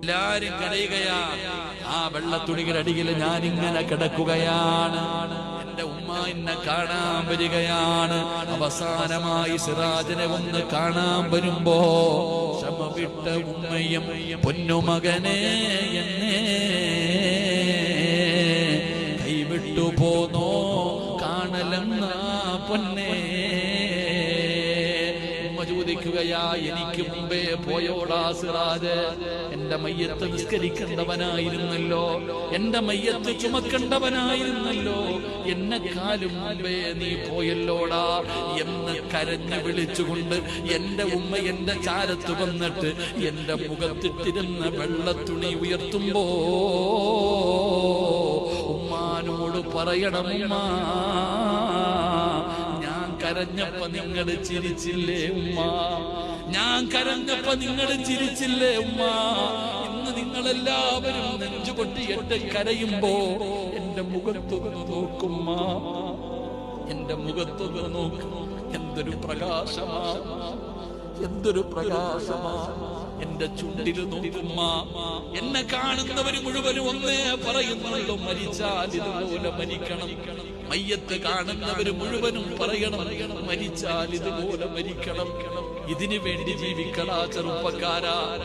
എല്ലാരും കരയുകയാ. ആ വെള്ളത്തുണിയുടെ അടിയിൽ ഞാനിങ്ങനെ കിടക്കുകയാണ്. എന്റെ ഉമ്മ എന്നെ കാണാൻ വരികയാണ്. അവസാനമായി സിറാജിനെ ഒന്ന് കാണാൻ വരുമ്പോ ക്ഷമ വിട്ട ഉമ്മയും പൊന്നുമകനെ എന്നെ കൈവിട്ടു പോന്നോ കാണലെന്ന പൊന്നേ. ചോദിക്കുകയാ, എനിക്ക് മുമ്പേ പോയോടാ സിറാജ്? എന്റെ മയ്യത്ത് നിസ്കരിക്കേണ്ടവനായിരുന്നല്ലോ, എന്റെ മയ്യത്ത് ചുമക്കേണ്ടവനായിരുന്നല്ലോ, എന്നെക്കാളും മുമ്പേ നീ പോയല്ലോടാ എന്ന് കരഞ്ഞു വിളിച്ചുകൊണ്ട് എന്റെ ഉമ്മ എന്റെ ചാരത്ത് വന്നിട്ട് എന്റെ മുഖത്തിട്ടിരുന്ന വെള്ളത്തുണി ഉയർത്തുമ്പോ ഉമ്മാനോട് പറയണം, ഉമ്മ കരഞ്ഞപ്പോ നിങ്ങൾ ചിരിച്ചില്ലേ ഉമ്മ? ഞാൻ കരഞ്ഞപ്പോ നിങ്ങൾ ചിരിച്ചില്ലേ ഉമ്മ? ഇന്ന് നിങ്ങളെല്ലാവരും നെഞ്ചുപൊട്ടിയിട്ട് കരയുമ്പോ എന്റെ മുഖത്തൊന്ന് നോക്കുമ്മ, എന്റെ മുഖത്തൊന്ന് നോക്കും. എന്തൊരു പ്രകാശമാ, എന്തൊരു പ്രകാശമാ എന്റെ ചുണ്ടിൽ നോക്കുമ്മ. എന്നെ കാണുന്നവര് മുഴുവനും ഒന്നേ പറയുന്നുള്ളൂ, മരിച്ചാൽ ഇതുപോലെ മരിക്കണം. മയ്യത്ത് കാണുന്നവര് മുഴുവനും പറയണം, മരിച്ചാൽ ഇതുപോലെ മരിക്കണം. ഇതിനു വേണ്ടി ജീവിക്കടാ ചെറുപ്പക്കാരാ.